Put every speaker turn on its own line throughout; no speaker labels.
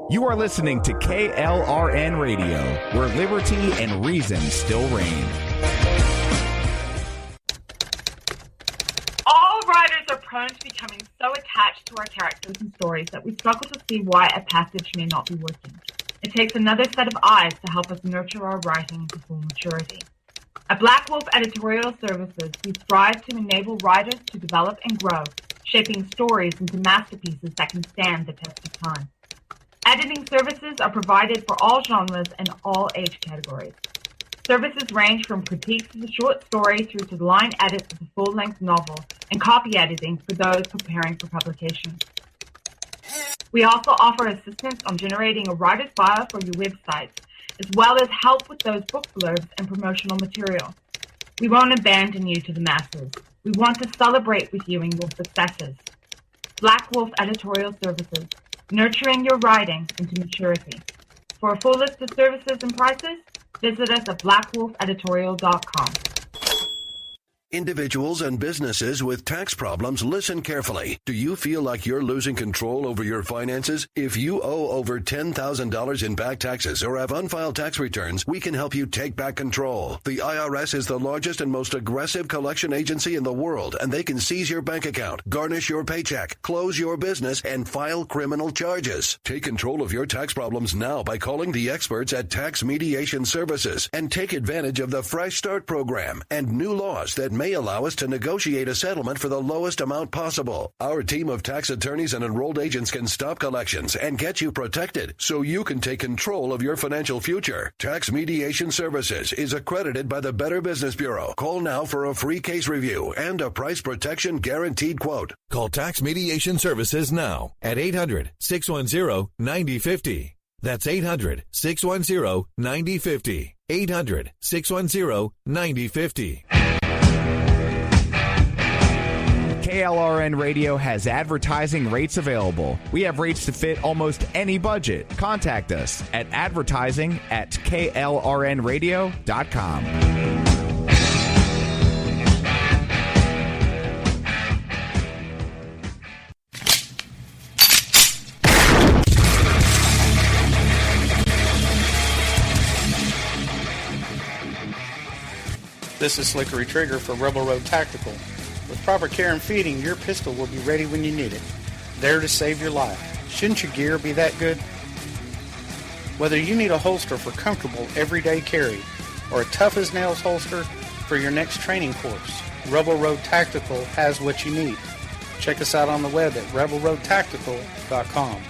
You are listening to KLRN Radio, where liberty and reason still reign.
All writers are prone to becoming so attached to our characters and stories that we struggle to see why a passage may not be working. It takes another set of eyes to help us nurture our writing to full maturity. At Black Wolf Editorial Services, we strive to enable writers to develop and grow, shaping stories into masterpieces that can stand the test of time. Editing services are provided for all genres and all age categories. Services range from critiques of the short story through to the line edits of the full-length novel and copy editing for those preparing for publication. We also offer assistance on generating a writer's bio for your websites, as well as help with those book blurbs and promotional material. We won't abandon you to the masses. We want to celebrate with you in your successes. Black Wolf Editorial Services, nurturing your writing into maturity. For a full list of services and prices, visit us at blackwolfeditorial.com.
Individuals and businesses with tax problems, listen carefully. Do you feel like you're losing control over your finances? If you owe over $10,000 in back taxes or have unfiled tax returns, we can help you take back control. The IRS is the largest and most aggressive collection agency in the world, and they can seize your bank account, garnish your paycheck, close your business, and file criminal charges. Take control of your tax problems now by calling the experts at Tax Mediation Services and take advantage of the Fresh Start program and new laws that may allow us to negotiate a settlement for the lowest amount possible. Our team of tax attorneys and enrolled agents can stop collections and get you protected so you can take control of your financial future. Tax Mediation Services is accredited by the Better Business Bureau. Call now for a free case review and a price protection guaranteed quote.
Call Tax Mediation Services now at 800-610-9050. That's 800-610-9050. 800-610-9050.
KLRN Radio has advertising rates available. We have rates to fit almost any budget. Contact us at advertising@klrnradio.com.
This is Slickery Trigger for Rebel Road Tactical. With proper care and feeding, your pistol will be ready when you need it, there to save your life. Shouldn't your gear be that good? Whether you need a holster for comfortable everyday carry or a tough-as-nails holster for your next training course, Rebel Road Tactical has what you need. Check us out on the web at rebelroadtactical.com.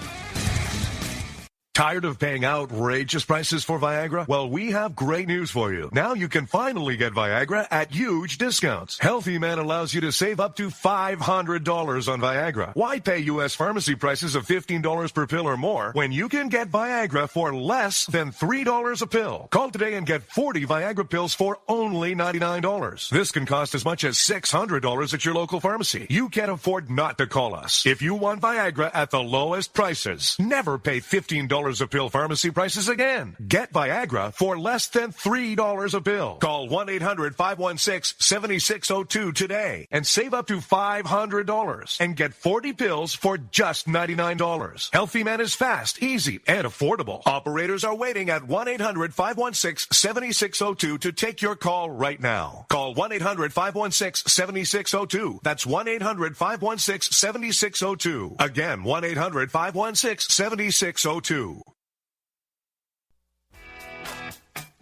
Tired of paying outrageous prices for Viagra? Well, we have great news for you. Now you can finally get Viagra at huge discounts. Healthy Man allows you to save up to $500 on Viagra. Why pay U.S. pharmacy prices of $15 per pill or more when you can get Viagra for less than $3 a pill? Call today and get 40 Viagra pills for only $99. This can cost as much as $600 at your local pharmacy. You can't afford not to call us. If you want Viagra at the lowest prices, never pay $15 a pill pharmacy prices again. Get Viagra for less than $3 a pill. Call 1-800-516-7602 today and save up to $500 and get 40 pills for just $99. Healthy Man is fast, easy, and affordable. Operators are waiting at 1-800-516-7602 to take your call right now. Call 1-800-516-7602. That's 1-800-516-7602. Again, 1-800-516-7602.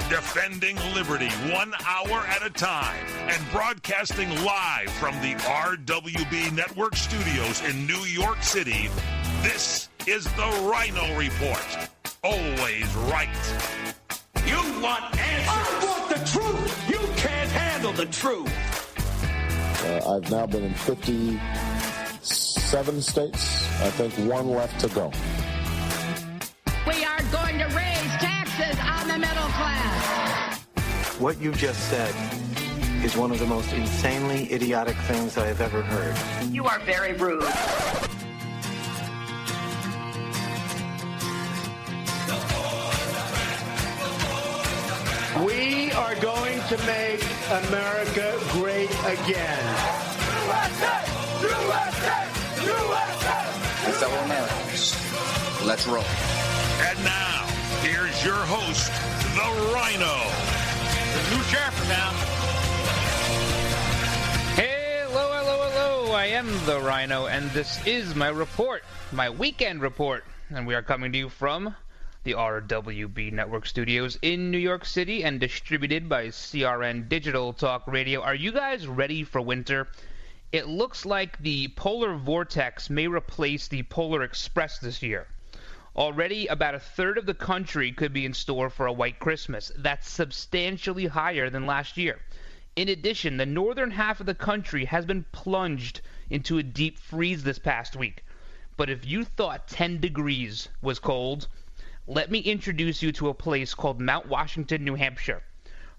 Defending liberty 1 hour at a time and broadcasting live from the RWB Network studios in New York City. This is the Ryno Report. Always right.
You want answers. I want the truth. You can't handle the truth.
I've now been in 57 states. I think one left to go.
We are going to raise taxes on the middle class.
What you just said is one of the most insanely idiotic things I have ever heard.
You are very rude.
We are going to make America great again. USA! USA! USA!
And fellow Americans, let's roll.
And now, here's your host, the Ryno.
The new sheriff in town.
Hello. I am the Ryno, and this is my report, my weekend report. And we are coming to you from the RWB Network Studios in New York City and distributed by CRN Digital Talk Radio. Are you guys ready for winter? It looks like the polar vortex may replace the Polar Express this year. Already, about a third of the country could be in store for a white Christmas. That's substantially higher than last year. In addition, the northern half of the country has been plunged into a deep freeze this past week. But if you thought 10 degrees was cold, let me introduce you to a place called Mount Washington, New Hampshire.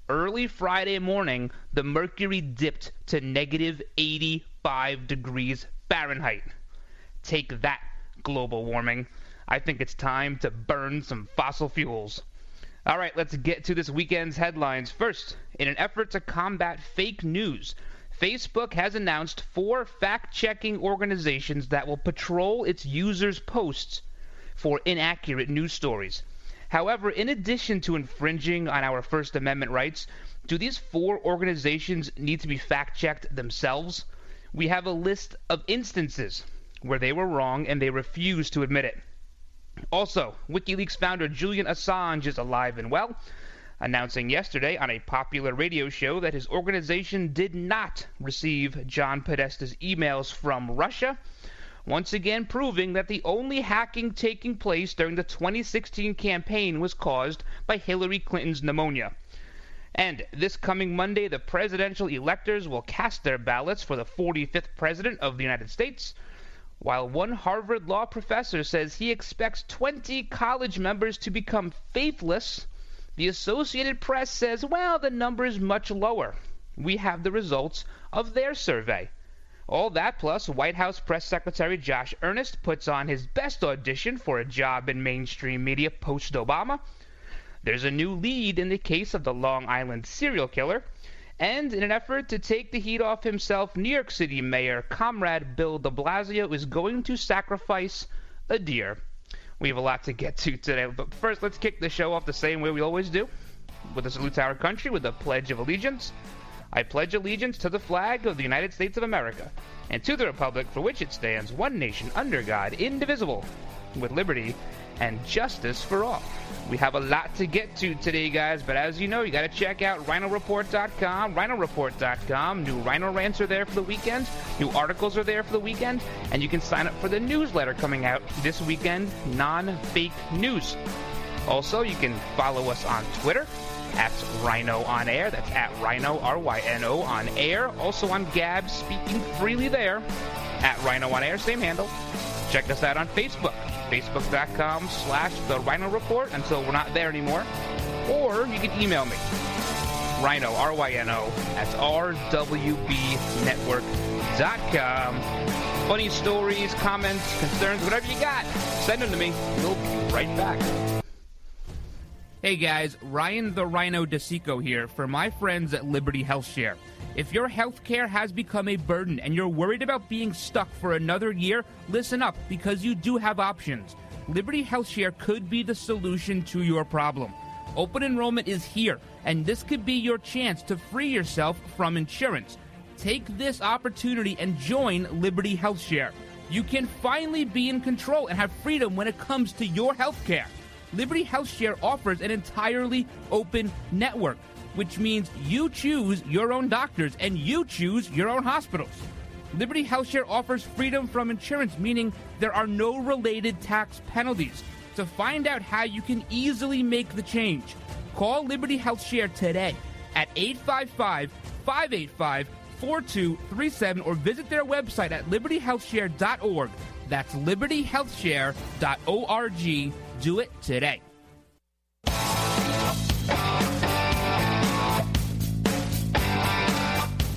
Early Friday morning, the mercury dipped to negative 85 degrees Fahrenheit. Take that, global warming. I think it's time to burn some fossil fuels. All right, let's get to this weekend's headlines. First, in an effort to combat fake news, Facebook has announced 4 fact-checking organizations that will patrol its users' posts for inaccurate news stories. However, in addition to infringing on our First Amendment rights, do these 4 organizations need to be fact-checked themselves? We have a list of instances where they were wrong and they refuse to admit it. Also, WikiLeaks founder Julian Assange is alive and well, announcing yesterday on a popular radio show that his organization did not receive John Podesta's emails from Russia, once again proving that the only hacking taking place during the 2016 campaign was caused by Hillary Clinton's pneumonia. And this coming Monday, the presidential electors will cast their ballots for the 45th president of the United States, while one Harvard law professor says he expects 20 college members to become faithless. The Associated Press says, well, the number is much lower. We have the results of their survey. All that plus White House Press Secretary Josh Earnest puts on his best audition for a job in mainstream media post-Obama. There's a new lead in the case of the Long Island serial killer. And in an effort to take the heat off himself, New York City Mayor Comrade Bill de Blasio is going to sacrifice a deer. We have a lot to get to today, but first let's kick the show off the same way we always do, with a salute to our country with a Pledge of Allegiance. I pledge allegiance to the flag of the United States of America, and to the republic for which it stands, one nation under God, indivisible, with liberty and justice for all. We have a lot to get to today, guys, but as you know, you got to check out RynoReport.com, RynoReport.com. New Ryno rants are there for the weekend, new articles are there for the weekend, and you can sign up for the newsletter coming out this weekend, Non-Fake News. Also, you can follow us on Twitter, at Ryno on Air. That's at Ryno, R-Y-N-O, on Air. Also on Gab, speaking freely there, at Ryno on Air, same handle. Check us out on Facebook, facebook.com/The Ryno Report, until we're not there anymore. Or you can email me, Ryno, R-Y-N-O, at rwbnetwork.com. Funny stories, comments, concerns, whatever you got, send them to me. We'll be right back. Hey guys, Ryan the Ryno DeSico here for my friends at Liberty HealthShare. If your healthcare has become a burden and you're worried about being stuck for another year, listen up, because you do have options. Liberty HealthShare could be the solution to your problem. Open enrollment is here, and this could be your chance to free yourself from insurance. Take this opportunity and join Liberty HealthShare. You can finally be in control and have freedom when it comes to your healthcare. Liberty HealthShare offers an entirely open network, which means you choose your own doctors and you choose your own hospitals. Liberty HealthShare offers freedom from insurance, meaning there are no related tax penalties. To find out how you can easily make the change, call Liberty HealthShare today at 855-585-4237 or visit their website at libertyhealthshare.org. That's libertyhealthshare.org. Do it today.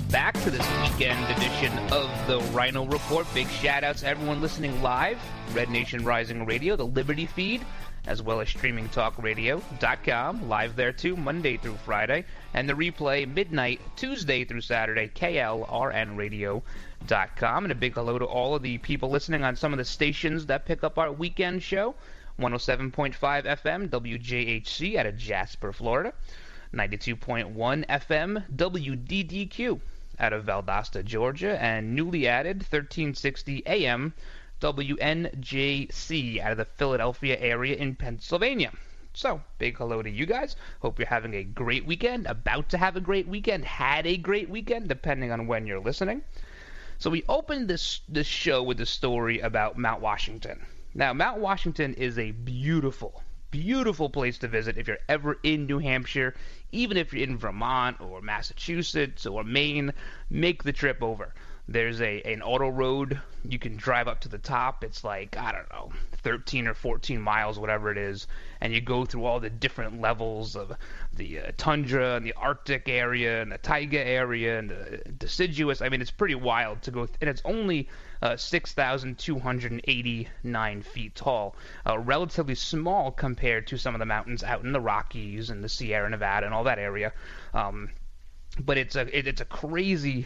Back to this weekend edition of the Ryno Report. Big shout outs to everyone listening live, Red Nation Rising Radio, the Liberty feed, as well as streamingtalkradio.com, live there too, Monday through Friday, and the replay midnight, Tuesday through Saturday, KLRNradio.com. And a big hello to all of the people listening on some of the stations that pick up our weekend show. 107.5 FM WJHC out of Jasper, Florida, 92.1 FM WDDQ out of Valdosta, Georgia, and newly added 1360 AM WNJC out of the Philadelphia area in Pennsylvania. So, big hello to you guys. Hope you're having a great weekend, about to have a great weekend, had a great weekend, depending on when you're listening. So we opened this show with a story about Mount Washington. Now, Mount Washington is a beautiful, beautiful place to visit if you're ever in New Hampshire. Even if you're in Vermont or Massachusetts or Maine, make the trip over. There's an auto road. You can drive up to the top. It's like, I don't know, 13 or 14 miles, whatever it is. And you go through all the different levels of the tundra and the Arctic area and the taiga area and the deciduous. I mean, it's pretty wild to go. And it's only 6,289 feet tall. Relatively small compared to some of the mountains out in the Rockies and the Sierra Nevada and all that area. But it's a crazy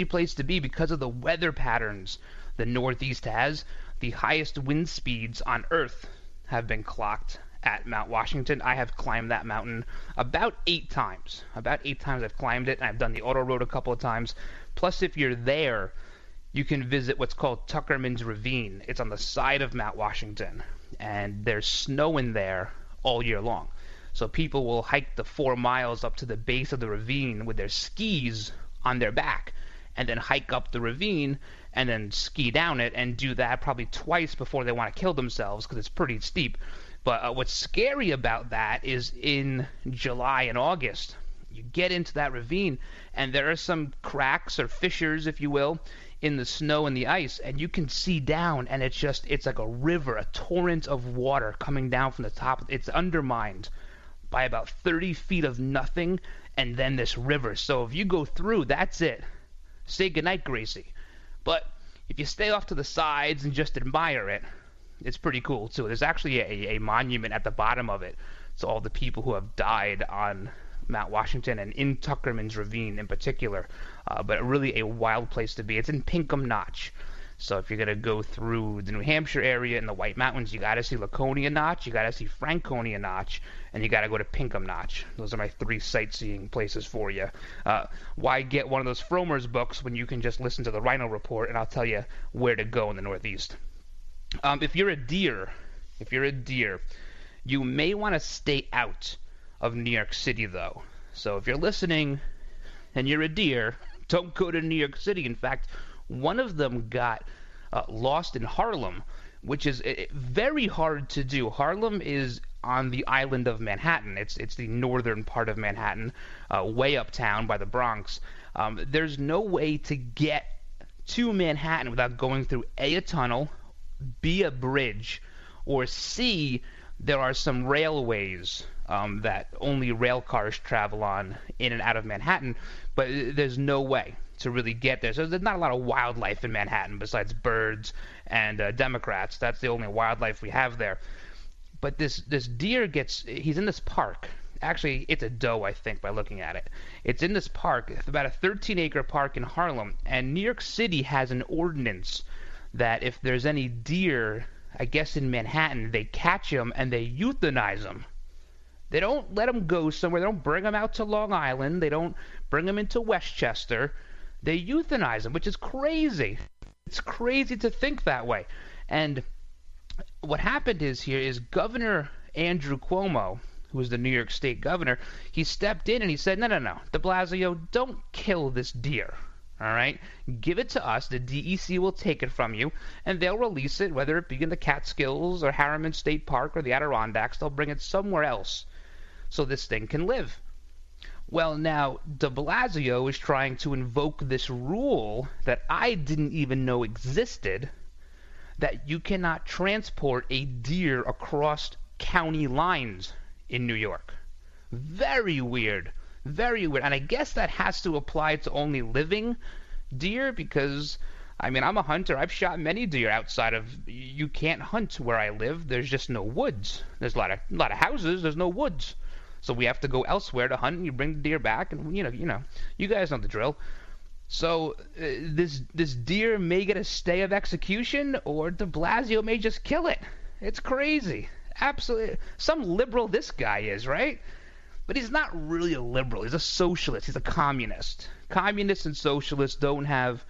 place to be because of the weather patterns the Northeast has. The highest wind speeds on Earth have been clocked at Mount Washington. I have climbed that mountain about 8 times. About 8 times I've climbed it, and I've done the auto road a couple of times. Plus, if you're there, you can visit what's called Tuckerman's Ravine. It's on the side of Mount Washington, and there's snow in there all year long. So people will hike the 4 miles up to the base of the ravine with their skis on their back, and then hike up the ravine and then ski down it, and do that probably twice before they want to kill themselves because it's pretty steep. But what's scary about that is in July and August, you get into that ravine, and there are some cracks or fissures, if you will, in the snow and the ice, and you can see down, and it's like a river, a torrent of water coming down from the top. It's undermined by about 30 feet of nothing, and then this river. So if you go through, that's it. Say goodnight, Gracie. But if you stay off to the sides and just admire it, it's pretty cool too. There's actually a monument at the bottom of it to all the people who have died on Mount Washington and in Tuckerman's Ravine in particular. But really a wild place to be. It's in Pinkham Notch. So if you're going to go through the New Hampshire area and the White Mountains, you got to see Laconia Notch, you got to see Franconia Notch, and you got to go to Pinkham Notch. Those are my 3 sightseeing places for you. Why get one of those Frommer's books when you can just listen to the Ryno Report, and I'll tell you where to go in the Northeast. If you're a deer, you may want to stay out of New York City, though. So if you're listening and you're a deer, don't go to New York City. In fact, one of them got lost in Harlem, which is very hard to do. Harlem is on the island of Manhattan. It's the northern part of Manhattan, way uptown by the Bronx. There's no way to get to Manhattan without going through a tunnel, B, a bridge, or C, there are some railways that only rail cars travel on in and out of Manhattan, but there's no way to really get there. So there's not a lot of wildlife in Manhattan besides birds and Democrats. That's the only wildlife we have there. But this deer he's in this park. Actually, it's a doe, I think, by looking at it. It's in this park. It's about a 13-acre park in Harlem. And New York City has an ordinance that if there's any deer, I guess in Manhattan, they catch them and they euthanize them. They don't let them go somewhere. They don't bring them out to Long Island. They don't bring them into Westchester. They euthanize them, which is crazy. It's crazy to think that way. And what happened is Governor Andrew Cuomo, who was the New York State governor, he stepped in and he said, no, de Blasio, don't kill this deer. All right? Give it to us. The DEC will take it from you, and they'll release it, whether it be in the Catskills or Harriman State Park or the Adirondacks. They'll bring it somewhere else so this thing can live. Well, now, de Blasio is trying to invoke this rule that I didn't even know existed, that you cannot transport a deer across county lines in New York. Very weird. Very weird. And I guess that has to apply to only living deer because, I mean, I'm a hunter. I've shot many deer outside of... You can't hunt where I live. There's just no woods. There's a lot of houses. There's no woods. So we have to go elsewhere to hunt, and you bring the deer back, and, you know, you guys know the drill. So this deer may get a stay of execution, or de Blasio may just kill it. It's crazy. Absolutely. Some liberal this guy is, right? But he's not really a liberal. He's a socialist. He's a communist. Communists and socialists don't have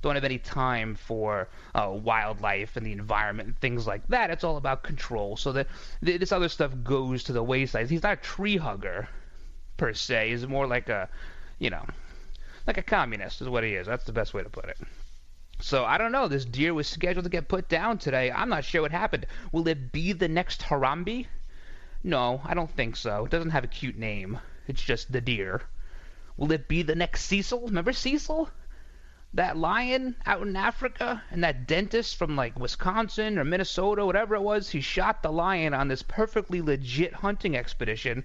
any time for wildlife and the environment and things like that. It's all about control. So that this other stuff goes to the wayside. He's not a tree hugger per se. He's more like a, like a communist is what he is. That's the best way to put it. So I don't know. This deer was scheduled to get put down today. I'm not sure what happened. Will it be the next Harambe? No, I don't think so. It doesn't have a cute name. It's just the deer. Will it be the next Cecil? Remember Cecil? That lion out in Africa? And that dentist from like Wisconsin or Minnesota, whatever it was, he shot the lion on this perfectly legit hunting expedition.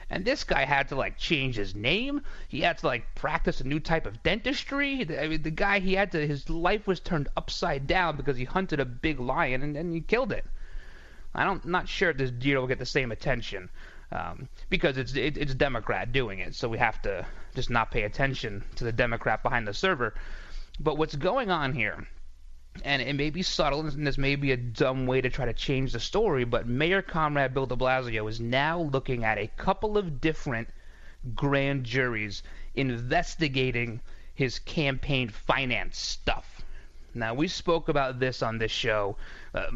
And this guy had to like change his name. He had to like practice a new type of dentistry. I mean, the guy, his life was turned upside down because he hunted a big lion and he killed it. I'm not sure if this deer will get the same attention because it's Democrat doing it. So we have to just not pay attention to the Democrat behind the server. But what's going on here, and it may be subtle, and this may be a dumb way to try to change the story, but Mayor Comrade Bill de Blasio is now looking at a couple of different grand juries investigating his campaign finance stuff. Now, we spoke about this on this show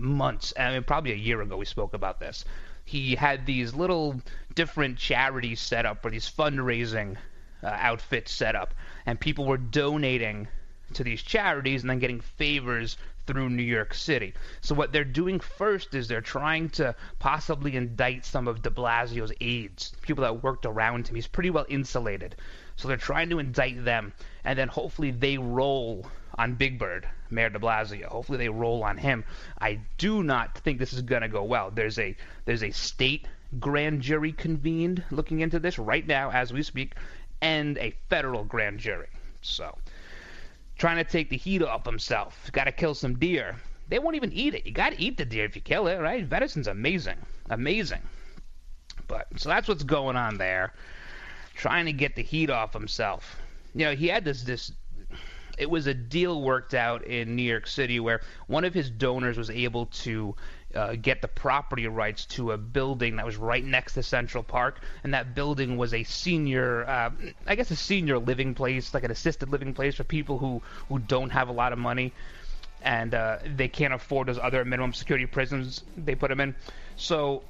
probably a year ago we spoke about this. He had these little different charities set up, or these fundraising outfits set up, and people were donating to these charities and then getting favors through New York City. So what they're doing first is they're trying to possibly indict some of de Blasio's aides, people that worked around him. He's pretty well insulated. So they're trying to indict them, and then hopefully they roll on Big Bird, Mayor de Blasio. Hopefully they roll on him. I do not think this is going to go well. There's a state grand jury convened looking into this right now as we speak, and a federal grand jury. So trying to take the heat off himself. Got to kill some deer. They won't even eat it. You got to eat the deer if you kill it, right? Venison's amazing. Amazing. But so that's what's going on there. Trying to get the heat off himself. He had this it was a deal worked out in New York City where one of his donors was able to get the property rights to a building that was right next to Central Park, and that building was a senior, a senior living place, like an assisted living place for people who don't have a lot of money, and they can't afford those other minimum security prisons they put them in. So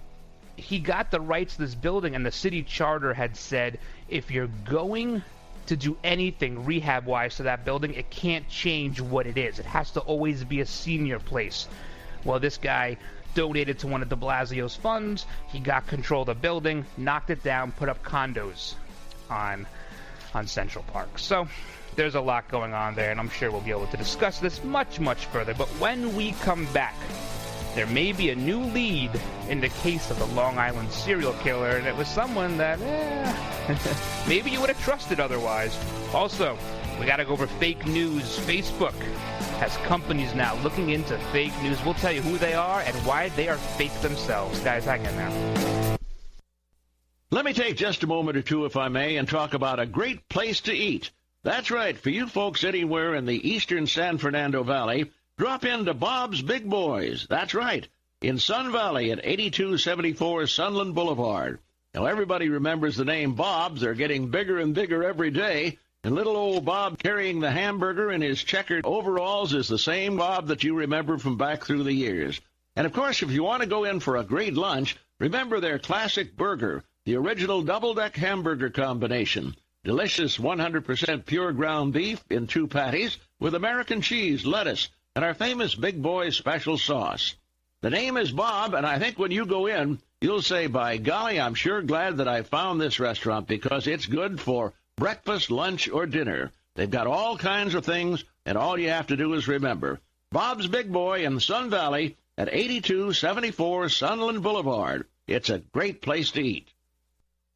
he got the rights to this building, and the city charter had said, if you're going to do anything rehab-wise to that building, it can't change what it is. It has to always be a senior place. Well, this guy donated to one of de Blasio's funds. He got control of the building, knocked it down, put up condos on Central Park. So there's a lot going on there, and I'm sure we'll be able to discuss this much, much further. But when we come back, there may be a new lead in the case of the Long Island serial killer, and it was someone that, maybe you would have trusted otherwise. Also, we got to go over fake news. Facebook has companies now looking into fake news. We'll tell you who they are and why they are fake themselves. Guys, hang in there.
Let me take just a moment or two, if I may, and talk about a great place to eat. That's right. For you folks anywhere in the eastern San Fernando Valley, drop into Bob's Big Boys. That's right, in Sun Valley at 8274 Sunland Boulevard. Now, everybody remembers the name Bob's. They're getting bigger and bigger every day. And little old Bob carrying the hamburger in his checkered overalls is the same Bob that you remember from back through the years. And, of course, if you want to go in for a great lunch, remember their classic burger, the original double-deck hamburger combination. Delicious 100% pure ground beef in 2 patties with American cheese, lettuce, and our famous Big Boy special sauce. The name is Bob, and I think when you go in, you'll say, by golly, I'm sure glad that I found this restaurant because it's good for breakfast, lunch, or dinner. They've got all kinds of things, and all you have to do is remember. Bob's Big Boy in Sun Valley at 8274 Sunland Boulevard. It's a great place to eat.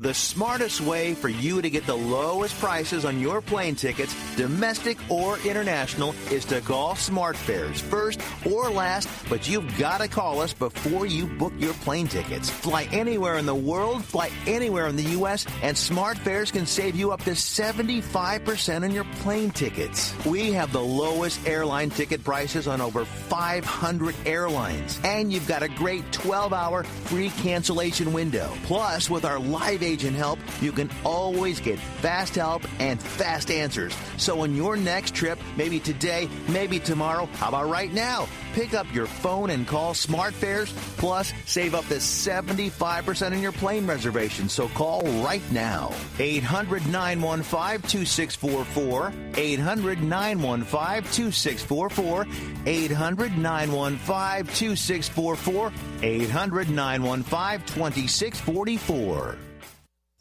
The smartest way for you to get the lowest prices on your plane tickets, domestic or international, is to call SmartFares first or last, but you've got to call us before you book your plane tickets. Fly anywhere in the world, fly anywhere in the U.S., and SmartFares can save you up to 75% on your plane tickets. We have the lowest airline ticket prices on over 500 airlines, and you've got a great 12-hour free cancellation window. Plus, with our live agent help, you can always get fast help and fast answers. So on your next trip, maybe today, maybe tomorrow, how about right now? Pick up your phone and call SmartFares, plus save up to 75% on your plane reservation. So call right now. 800-915-2644. 800-915-2644. 800-915-2644. 800-915-2644.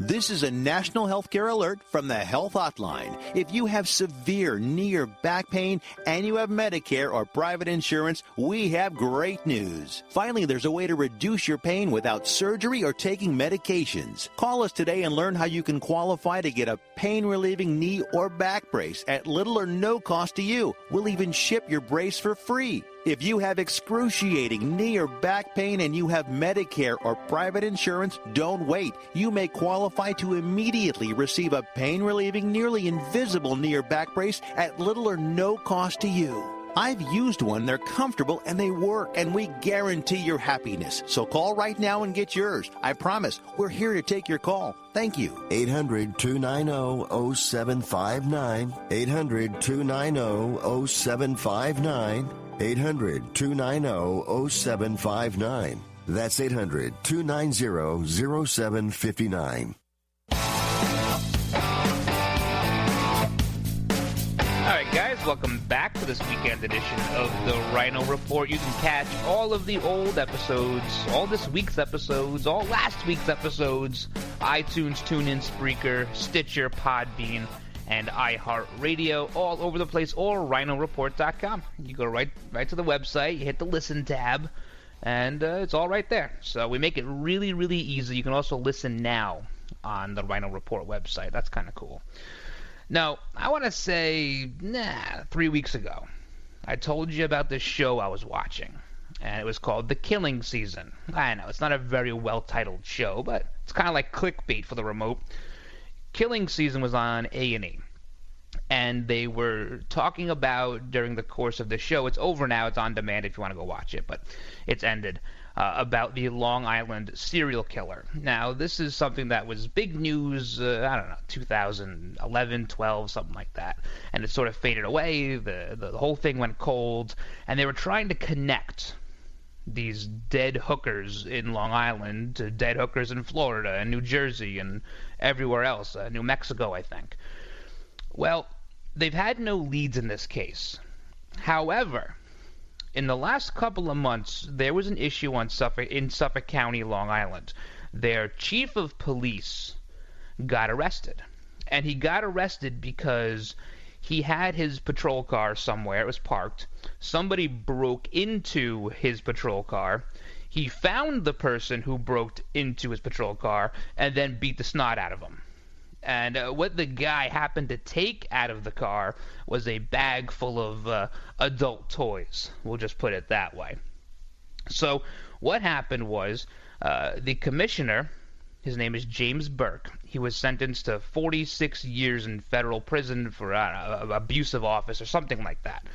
This is a national healthcare alert from the Health Hotline. If you have severe knee or back pain and you have Medicare or private insurance, we have great news. Finally, there's a way to reduce your pain without surgery or taking medications. Call us today and learn how you can qualify to get a pain-relieving knee or back brace at little or no cost to you. We'll even ship your brace for free. If you have excruciating knee or back pain and you have Medicare or private insurance, don't wait. You may qualify to immediately receive a pain-relieving, nearly invisible knee or back brace at little or no cost to you. I've used one, they're comfortable, and they work, and we guarantee your happiness. So call right now and get yours. I promise, we're here to take your call. Thank you.
800-290-0759. 800-290-0759. 800-290-0759. That's 800-290-0759.
All right, guys, welcome back to this weekend edition of the Ryno Report. You can catch all of the old episodes, all this week's episodes, all last week's episodes, iTunes, TuneIn, Spreaker, Stitcher, Podbean, and iHeartRadio, all over the place, or RynoReport.com. You go right to the website, you hit the Listen tab, and it's all right there. So we make it really, really easy. You can also listen now on the Ryno Report website. That's kind of cool. Now, I want to say, 3 weeks ago, I told you about this show I was watching, and it was called The Killing Season. I know, it's not a very well-titled show, but it's kind of like clickbait for the remote. Killing Season was on A&E, and they were talking about, during the course of the show, it's over now, it's on demand if you want to go watch it, but it's ended, about the Long Island serial killer. Now, this is something that was big news, 2011, 12, something like that, and it sort of faded away, the whole thing went cold, and they were trying to connect these dead hookers in Long Island to dead hookers in Florida and New Jersey and everywhere else, New Mexico, I think. Well, they've had no leads in this case. However, in the last couple of months, there was an issue in Suffolk County, Long Island. Their chief of police got arrested. And he got arrested because he had his patrol car somewhere. It was parked. Somebody broke into his patrol car. He found the person who broke into his patrol car and then beat the snot out of him. And what the guy happened to take out of the car was a bag full of adult toys. We'll just put it that way. So what happened was the commissioner, his name is James Burke, he was sentenced to 46 years in federal prison for abusive office or something like that.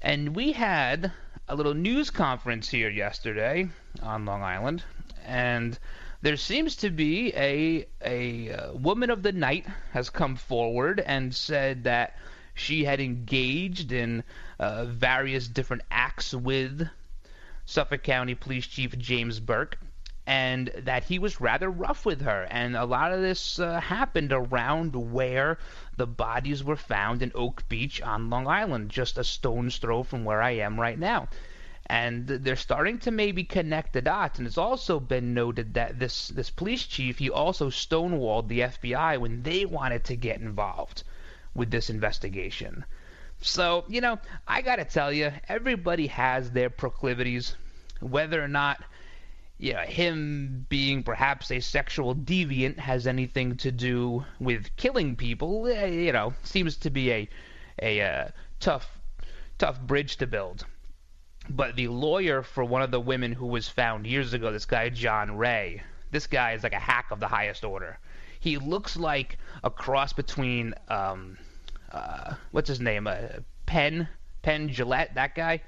And we had a little news conference here yesterday on Long Island, and there seems to be a woman of the night has come forward and said that she had engaged in various different acts with Suffolk County Police Chief James Burke, and that he was rather rough with her. And a lot of this happened around where the bodies were found in Oak Beach on Long Island, just a stone's throw from where I am right now. And they're starting to maybe connect the dots. And it's also been noted that this police chief, he also stonewalled the FBI when they wanted to get involved with this investigation. So, I got to tell you, everybody has their proclivities. Whether or not him being perhaps a sexual deviant has anything to do with killing people, seems to be a tough bridge to build. But the lawyer for one of the women who was found years ago, this guy John Ray, this guy is like a hack of the highest order. He looks like a cross between what's his name, Penn Jillette, that guy,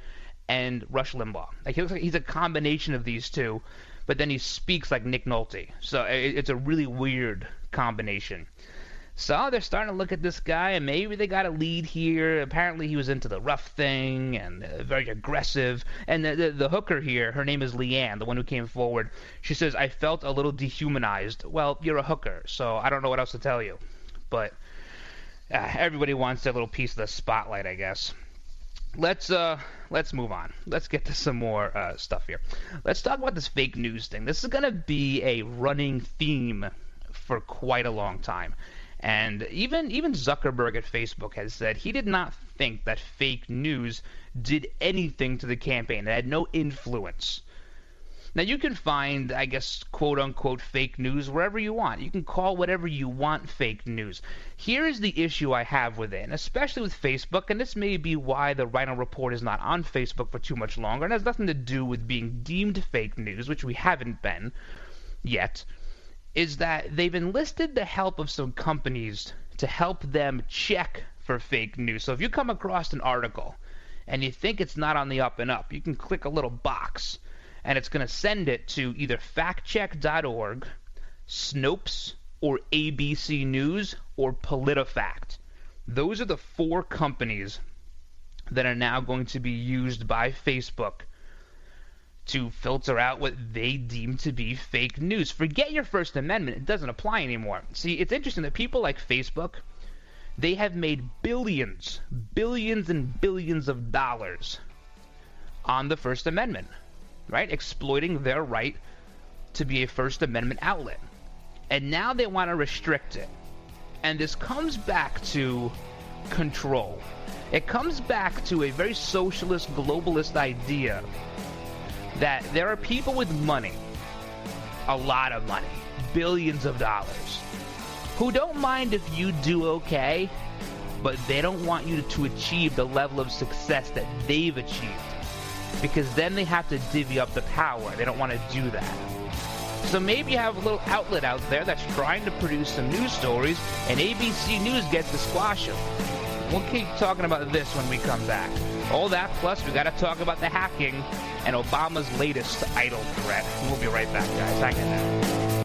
and Rush Limbaugh. Like, he looks like he's a combination of these two, but then he speaks like Nick Nolte. So it's a really weird combination. So they're starting to look at this guy, and maybe they got a lead here. Apparently he was into the rough thing and very aggressive. And the hooker here, her name is Leanne, the one who came forward. She says, I felt a little dehumanized. Well, you're a hooker, so I don't know what else to tell you. But everybody wants their little piece of the spotlight, I guess. Let's move on. Let's get to some more stuff here. Let's talk about this fake news thing. This is going to be a running theme for quite a long time. And even Zuckerberg at Facebook has said he did not think that fake news did anything to the campaign. It had no influence. Now, you can find, I guess, quote-unquote fake news wherever you want. You can call whatever you want fake news. Here is the issue I have with it, and especially with Facebook, and this may be why the Ryno Report is not on Facebook for too much longer, and has nothing to do with being deemed fake news, which we haven't been yet, is that they've enlisted the help of some companies to help them check for fake news. So if you come across an article and you think it's not on the up and up, you can click a little box and it's going to send it to either factcheck.org, Snopes, or ABC News, or PolitiFact. Those are the 4 companies that are now going to be used by Facebook to filter out what they deem to be fake news. Forget your First Amendment. It doesn't apply anymore. See, it's interesting that people like Facebook, they have made billions and billions of dollars on the First Amendment, right? Exploiting their right to be a First Amendment outlet. And now they want to restrict it. And this comes back to control. It comes back to a very socialist, globalist idea that there are people with money, a lot of money, billions of dollars, who don't mind if you do okay, but they don't want you to achieve the level of success that they've achieved, because then they have to divvy up the power. They don't want to do that. So maybe you have a little outlet out there that's trying to produce some news stories, and ABC News gets to squash them. We'll keep talking about this when we come back. All that, plus we got to talk about the hacking and Obama's latest idol threat. We'll be right back, guys. Hang in there.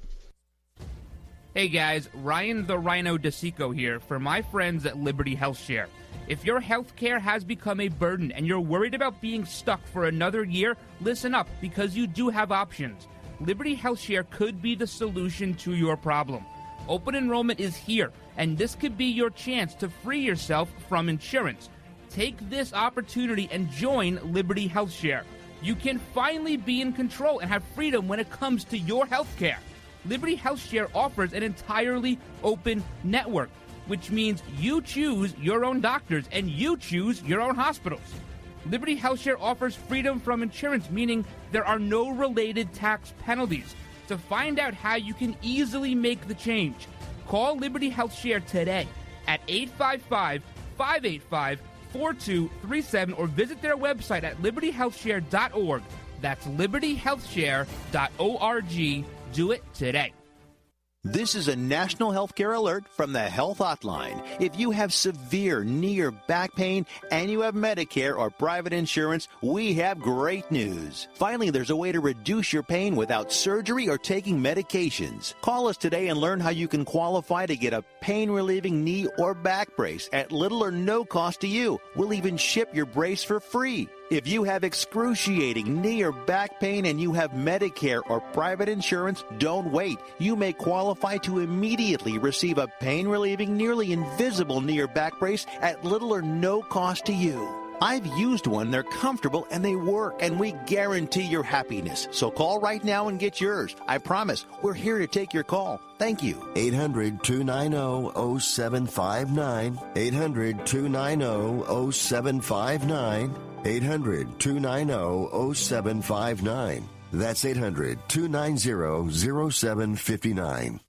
Hey guys, Ryan the Ryno DeSico here for my friends at Liberty Health Share. If your health care has become a burden and you're worried about being stuck for another year, listen up, because you do have options. Liberty Health Share could be the solution to your problem. Open enrollment is here, and this could be your chance to free yourself from insurance. Take this opportunity and join Liberty Health Share. You can finally be in control and have freedom when it comes to your health care. Liberty Health Share offers an entirely open network, which means you choose your own doctors and you choose your own hospitals. Liberty Health Share offers freedom from insurance, meaning there are no related tax penalties. To find out how you can easily make the change, call Liberty Health Share today at 855-585-4237 or visit their website at libertyhealthshare.org. That's libertyhealthshare.org. Do it today.
This is a national healthcare alert from the Health Hotline. If you have severe knee or back pain and you have Medicare or private insurance, we have great news. Finally, there's a way to reduce your pain without surgery or taking medications. Call us today and learn how you can qualify to get a pain-relieving knee or back brace at little or no cost to you. We'll even ship your brace for free. If you have excruciating knee or back pain and you have Medicare or private insurance, don't wait. You may qualify to immediately receive a pain-relieving, nearly invisible knee or back brace at little or no cost to you. I've used one, they're comfortable, and they work, and we guarantee your happiness. So call right now and get yours. I promise, we're here to take your call. Thank you.
800-290-0759. 800-290-0759. 800-290-0759. That's 800-290-0759.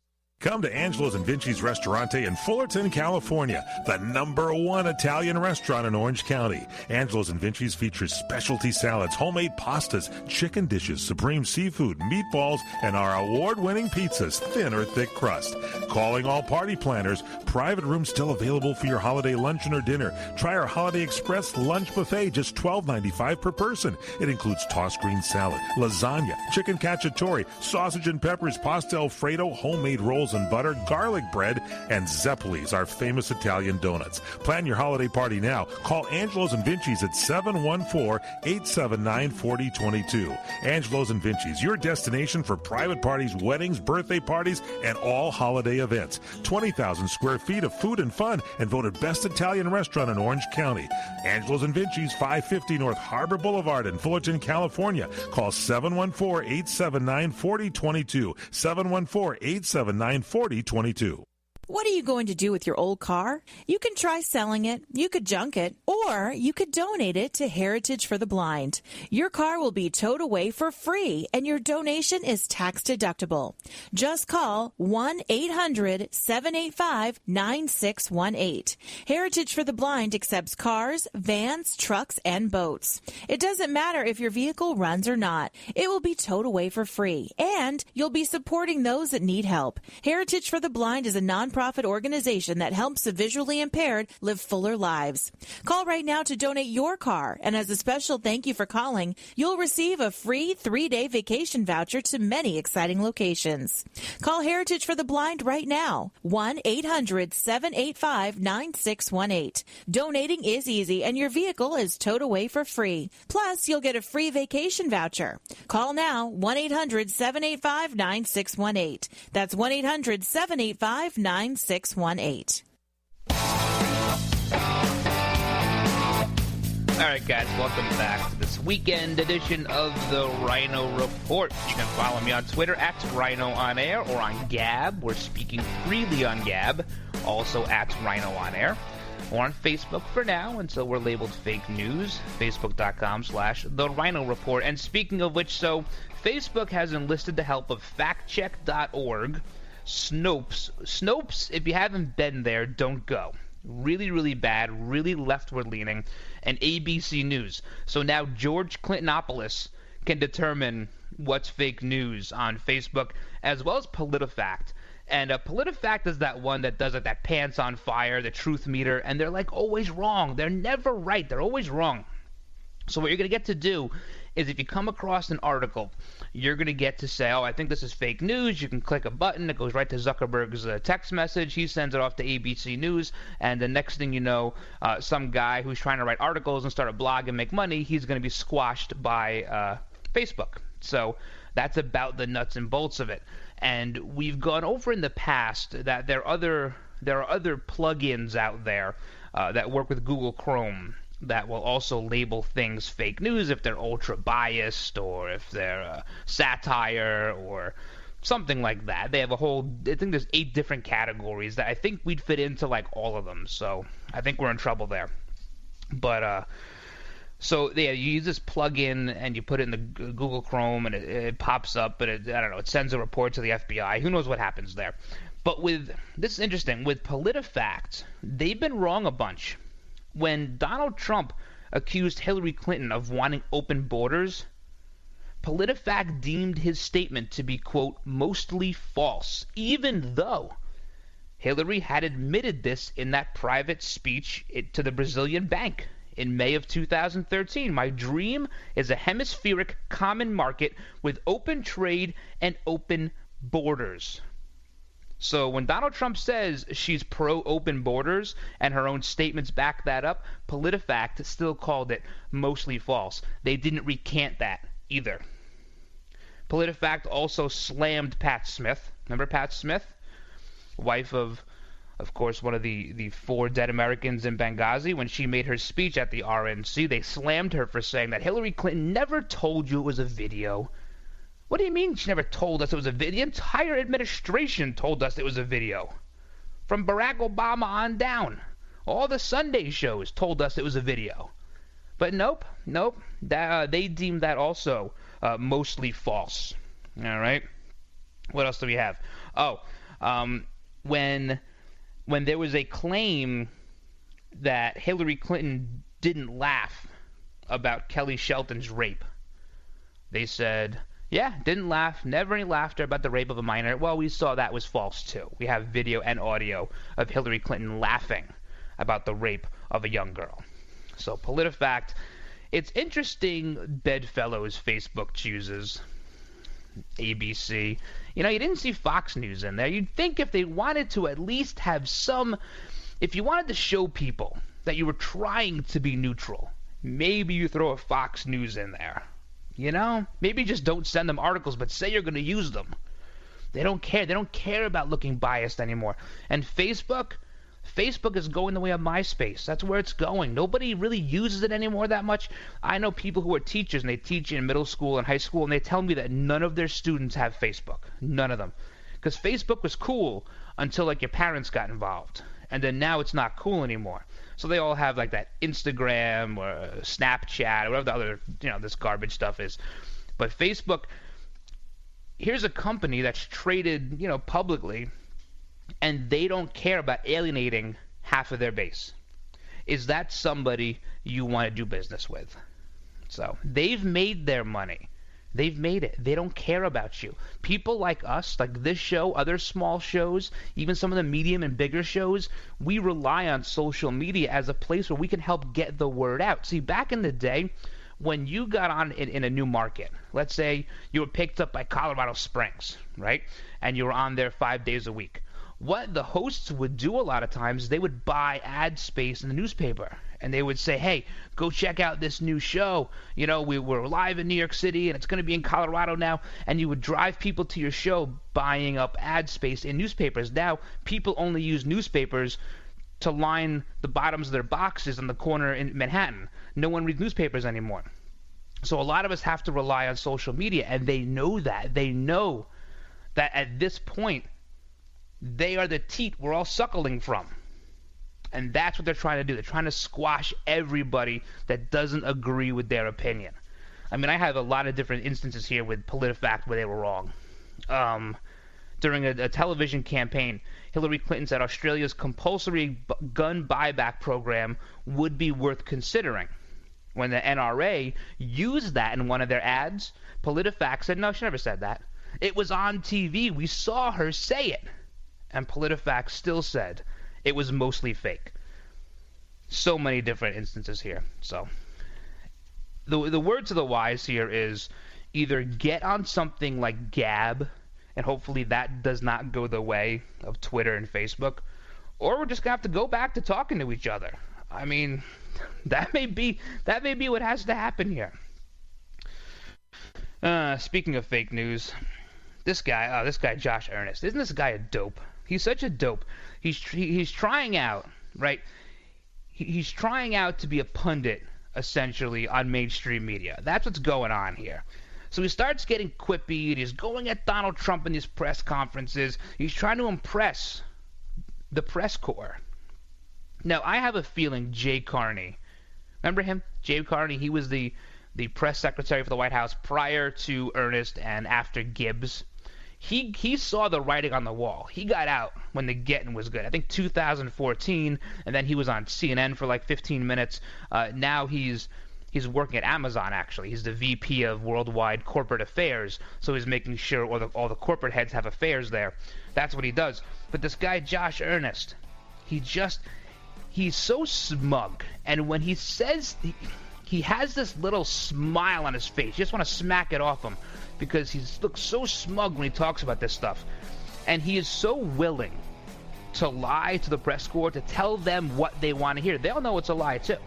Come to Angelo's and Vinci's Restaurante in Fullerton, California, the #1 Italian restaurant in Orange County. Angelo's and Vinci's features specialty salads, homemade pastas, chicken dishes, supreme seafood, meatballs, and our award-winning pizzas, thin or thick crust. Calling all party planners, private rooms still available for your holiday luncheon or dinner. Try our Holiday Express lunch buffet, just $12.95 per person. It includes tossed green salad, lasagna, chicken cacciatore, sausage and peppers, pasta Alfredo, homemade rolls and butter, garlic bread, and Zeppelis, our famous Italian donuts. Plan your holiday party now. Call Angelo's and Vinci's at 714-879-4022. Angelo's and Vinci's, your destination for private parties, weddings, birthday parties, and all holiday events. 20,000 square feet of food and fun, and voted best Italian restaurant in Orange County. Angelo's and Vinci's, 550 North Harbor Boulevard in Fullerton, California. Call 714-879-4022. 714-879-4022.
What are you going to do with your old car? You can try selling it, you could junk it, or you could donate it to Heritage for the Blind. Your car will be towed away for free, and your donation is tax deductible. Just call 1-800-785-9618. Heritage for the Blind accepts cars, vans, trucks, and boats. It doesn't matter if your vehicle runs or not. It will be towed away for free, and you'll be supporting those that need help. Heritage for the Blind is a nonprofit organization that helps the visually impaired live fuller lives. Call right now to donate your car, and as a special thank you for calling, you'll receive a free 3-day vacation voucher to many exciting locations. Call Heritage for the Blind right now, 1-800-785-9618. Donating is easy, and your vehicle is towed away for free. Plus, you'll get a free vacation voucher. Call now, 1-800-785-9618. That's 1-800-785-9618. 618.
All right, guys, welcome back to this weekend edition of the Ryno Report. You can follow me on Twitter at Ryno On Air or on Gab. We're speaking freely on Gab, also at Ryno On Air. Or on Facebook for now until we're labeled fake news, facebook.com/The Ryno Report. And speaking of which, so Facebook has enlisted the help of factcheck.org, Snopes, if you haven't been there, don't go. Really, really bad, really leftward leaning, and ABC News. So now George Clintonopolis can determine what's fake news on Facebook, as well as PolitiFact. And PolitiFact is that one that does like that pants on fire, the truth meter, and they're like always wrong. They're never right. They're always wrong. So what you're going to get to do is if you come across an article, you're going to get to say, oh, I think this is fake news. You can click a button. It goes right to Zuckerberg's text message. He sends it off to ABC News. And the next thing you know, some guy who's trying to write articles and start a blog and make money, he's going to be squashed by Facebook. So that's about the nuts and bolts of it. And we've gone over in the past that there are other plugins out there that work with Google Chrome that will also label things fake news if they're ultra biased or if they're satire or something like that. They have a whole, I think there's 8 different categories that I think we'd fit into like all of them. So I think we're in trouble there. But so yeah, you use this plugin and you put it in the Google Chrome and it pops up, but it sends a report to the FBI. Who knows what happens there? But this is interesting. With PolitiFact, they've been wrong a bunch. When Donald Trump accused Hillary Clinton of wanting open borders, PolitiFact deemed his statement to be, quote, mostly false, even though Hillary had admitted this in that private speech to the Brazilian bank in May of 2013. My dream is a hemispheric common market with open trade and open borders. So when Donald Trump says she's pro-open borders and her own statements back that up, PolitiFact still called it mostly false. They didn't recant that either. PolitiFact also slammed Pat Smith. Remember Pat Smith? Wife of course, one of the 4 dead Americans in Benghazi. When she made her speech at the RNC, they slammed her for saying that Hillary Clinton never told you it was a video. What do you mean she never told us it was a video? The entire administration told us it was a video. From Barack Obama on down. All the Sunday shows told us it was a video. But nope. They deemed that also mostly false. All right. What else do we have? Oh, when there was a claim that Hillary Clinton didn't laugh about Kelly Shelton's rape, they said, yeah, didn't laugh, never any laughter about the rape of a minor. Well, we saw that was false too. We have video and audio of Hillary Clinton laughing about the rape of a young girl. So PolitiFact, it's interesting Bedfellows Facebook chooses ABC. You know, you didn't see Fox News in there. You'd think if they wanted to at least have some, if you wanted to show people that you were trying to be neutral, maybe you throw a Fox News in there. You know, maybe just don't send them articles, but say you're going to use them. They don't care. They don't care about looking biased anymore. And Facebook is going the way of MySpace. That's where it's going. Nobody really uses it anymore that much. I know people who are teachers, and they teach in middle school and high school, and they tell me that none of their students have Facebook. None of them. Because Facebook was cool until, like, your parents got involved. And then now it's not cool anymore. So they all have, like, that Instagram or Snapchat or whatever the other, this garbage stuff is. But Facebook, here's a company that's traded, publicly, and they don't care about alienating half of their base. Is that somebody you want to do business with? So they've made their money. They've made it. They don't care about you. People like us, like this show, other small shows, even some of the medium and bigger shows, we rely on social media as a place where we can help get the word out. See, back in the day, when you got on in a new market, let's say you were picked up by Colorado Springs, right? And you were on there 5 days a week. What the hosts would do a lot of times, they would buy ad space in the newspaper. And they would say, hey, go check out this new show. We're live in New York City, and it's going to be in Colorado now. And you would drive people to your show buying up ad space in newspapers. Now, people only use newspapers to line the bottoms of their boxes on the corner in Manhattan. No one reads newspapers anymore. So a lot of us have to rely on social media, and they know that. They know that at this point, they are the teat we're all suckling from. And that's what they're trying to do. They're trying to squash everybody that doesn't agree with their opinion. I mean, I have a lot of different instances here with PolitiFact where they were wrong. During a television campaign, Hillary Clinton said Australia's compulsory gun buyback program would be worth considering. When the NRA used that in one of their ads, PolitiFact said, no, she never said that. It was on TV. We saw her say it. And PolitiFact still said it was mostly fake. So many different instances here. So the word to the wise here is either get on something like Gab, and hopefully that does not go the way of Twitter and Facebook, or we're just going to have to go back to talking to each other. I mean, that may be what has to happen here. Speaking of fake news, this guy Josh Earnest, isn't this guy a dope? He's such a dope. He's trying out, right? He's trying out to be a pundit, essentially, on mainstream media. That's what's going on here. So he starts getting quippy, and he's going at Donald Trump in these press conferences. He's trying to impress the press corps. Now, I have a feeling Jay Carney, remember him? Jay Carney, he was the press secretary for the White House prior to Earnest and after Gibbs. He saw the writing on the wall. He got out when the getting was good. I think 2014, and then he was on CNN for like 15 minutes. Now he's working at Amazon, actually. He's the VP of Worldwide Corporate Affairs, so he's making sure all the corporate heads have affairs there. That's what he does. But this guy, Josh Earnest, he's so smug. And when he says... He has this little smile on his face. You just want to smack it off him because he looks so smug when he talks about this stuff. And he is so willing to lie to the press corps, to tell them what they want to hear. They all know it's a lie, too.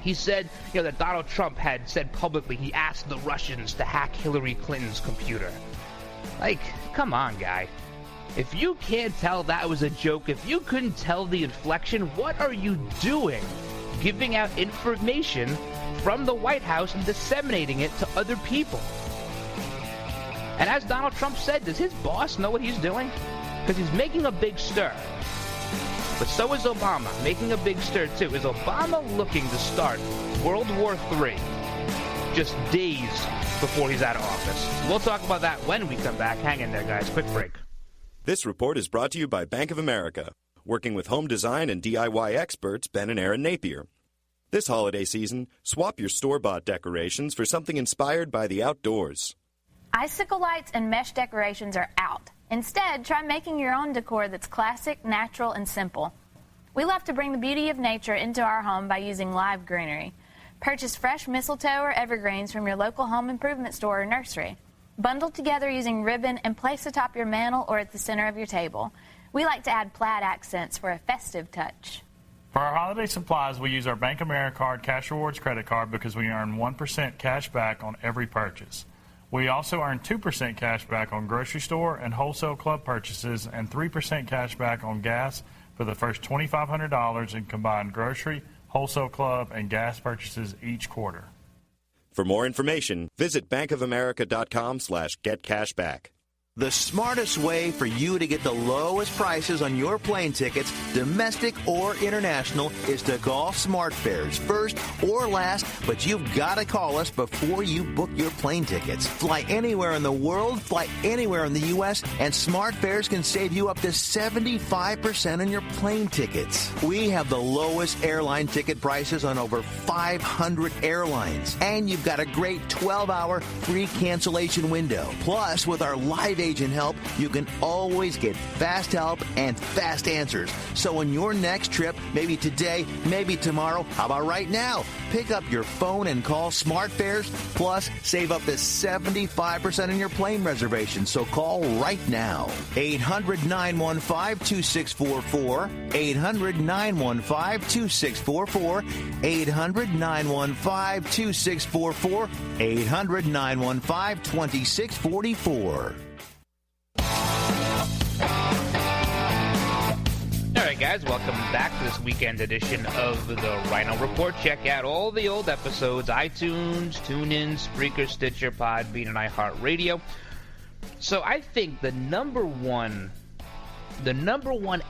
He said, that Donald Trump had said publicly he asked the Russians to hack Hillary Clinton's computer. Like, come on, guy. If you can't tell that was a joke, if you couldn't tell the inflection, what are you doing? Giving out information from the White House and disseminating it to other people. And as Donald Trump said, does his boss know what he's doing? Because he's making a big stir. But so is Obama, making a big stir too. Is Obama looking to start World War III? just days before he's out of office. We'll talk about that when we come back. Hang in there, guys. Quick break.
This report is brought to you by Bank of America, working with home design and DIY experts Ben and Aaron Napier. This holiday season, swap your store-bought decorations for something inspired by the outdoors.
Icicle lights and mesh decorations are out. Instead, try making your own decor that's classic, natural, and simple. We love to bring the beauty of nature into our home by using live greenery. Purchase fresh mistletoe or evergreens from your local home improvement store or nursery. Bundle together using ribbon and place atop your mantel or at the center of your table. We like to add plaid accents for a festive touch.
For our holiday supplies, we use our Bank of America Card Cash Rewards credit card because we earn 1% cash back on every purchase. We also earn 2% cash back on grocery store and wholesale club purchases and 3% cash back on gas for the first $2,500 in combined grocery, wholesale club, and gas purchases each quarter.
For more information, visit bankofamerica.com/getcashback.
The smartest way for you to get the lowest prices on your plane tickets, domestic or international, is to call SmartFares first or last, but you've got to call us before you book your plane tickets. Fly anywhere in the world, fly anywhere in the U.S., and SmartFares can save you up to 75% on your plane tickets. We have the lowest airline ticket prices on over 500 airlines, and you've got a great 12-hour free cancellation window. Plus, with our live agent help, you can always get fast help and fast answers. So on your next trip, maybe today, maybe tomorrow, how about right now? Pick up your phone and call SmartFares, plus save up to 75% on your plane reservation. So call right now. 800-915-2644. 800-915-2644. 800-915-2644. 800-915-2644.
All right, guys, welcome back to this weekend edition of the Ryno Report. Check out all the old episodes, iTunes, TuneIn, Spreaker, Stitcher, Podbean, and iHeartRadio. So I think the number one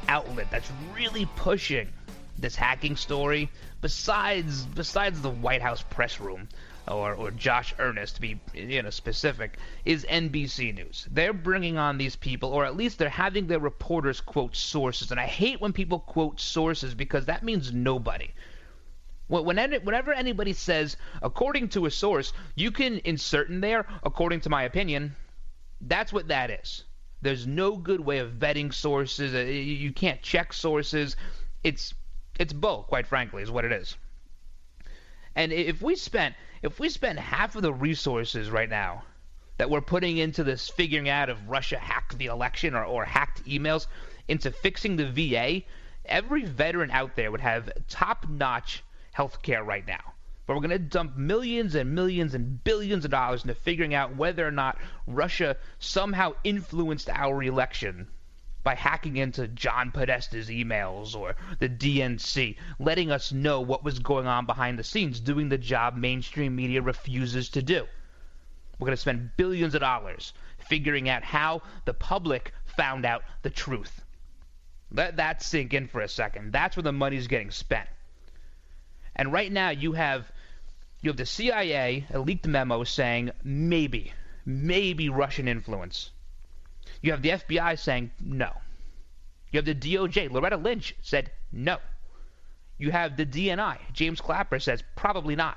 outlet that's really pushing this hacking story, besides the White House press room, or Josh Earnest to be specific, is NBC News. They're bringing on these people, or at least they're having their reporters quote sources. And I hate when people quote sources because that means nobody. Whenever anybody says, according to a source, you can insert in there, according to my opinion. That's what that is. There's no good way of vetting sources. You can't check sources. It's bull, quite frankly, is what it is. And if we spent half of the resources right now that we're putting into this figuring out if Russia hacked the election or hacked emails into fixing the VA, every veteran out there would have top-notch health care right now. But we're going to dump millions and millions and billions of dollars into figuring out whether or not Russia somehow influenced our election by hacking into John Podesta's emails or the DNC, letting us know what was going on behind the scenes, doing the job mainstream media refuses to do. We're going to spend billions of dollars figuring out how the public found out the truth. Let that sink in for a second. That's where the money's getting spent. And right now you have the CIA, a leaked memo saying maybe Russian influence. You have the FBI saying no. You have the DOJ, Loretta Lynch, said no. You have the DNI, James Clapper, says probably not.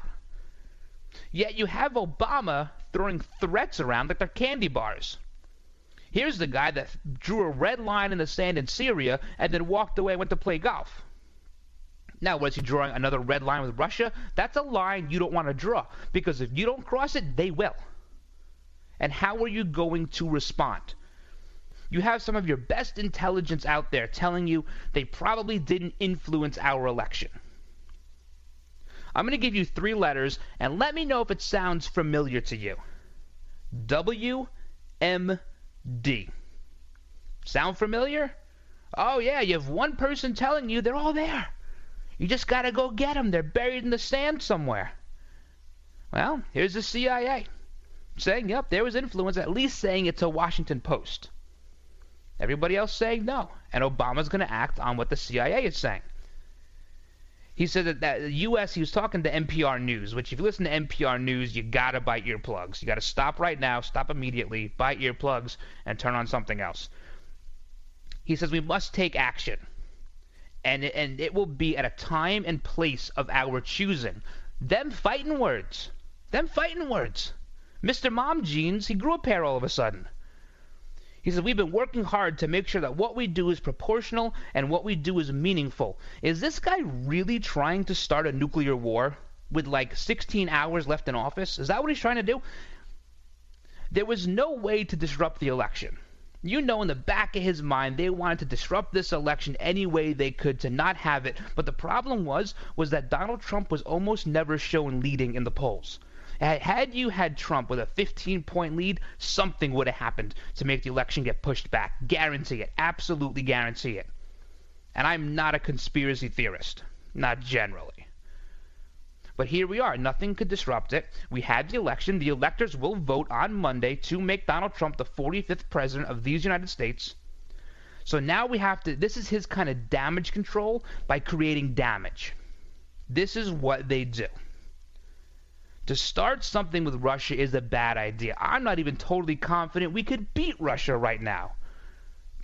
Yet you have Obama throwing threats around like they're candy bars. Here's the guy that drew a red line in the sand in Syria and then walked away and went to play golf. Now, was he drawing another red line with Russia? That's a line you don't want to draw, because if you don't cross it, they will. And how are you going to respond? You have some of your best intelligence out there telling you they probably didn't influence our election. I'm going to give you 3 letters, and let me know if it sounds familiar to you. WMD. Sound familiar? Oh, yeah, you have one person telling you they're all there. You just got to go get them. They're buried in the sand somewhere. Well, here's the CIA saying, yep, there was influence, at least saying it to Washington Post. Everybody else saying no, and Obama's going to act on what the CIA is saying. He said that the U.S., he was talking to NPR News, which if you listen to NPR News, you got to buy earplugs. You got to stop right now, stop immediately, buy earplugs, and turn on something else. He says we must take action, and it will be at a time and place of our choosing. Them fighting words. Mr. Mom Jeans, he grew a pair all of a sudden. He said, we've been working hard to make sure that what we do is proportional and what we do is meaningful. Is this guy really trying to start a nuclear war with like 16 hours left in office? Is that what he's trying to do? There was no way to disrupt the election. You know, in the back of his mind, they wanted to disrupt this election any way they could to not have it. But the problem was that Donald Trump was almost never shown leading in the polls. Had you had Trump with a 15-point lead, something would have happened to make the election get pushed back. Guarantee it. Absolutely guarantee it. And I'm not a conspiracy theorist. Not generally. But here we are. Nothing could disrupt it. We had the election. The electors will vote on Monday to make Donald Trump the 45th president of these United States. So now we have to, this is his kind of damage control by creating damage. This is what they do. To start something with Russia is a bad idea. I'm not even totally confident we could beat Russia right now,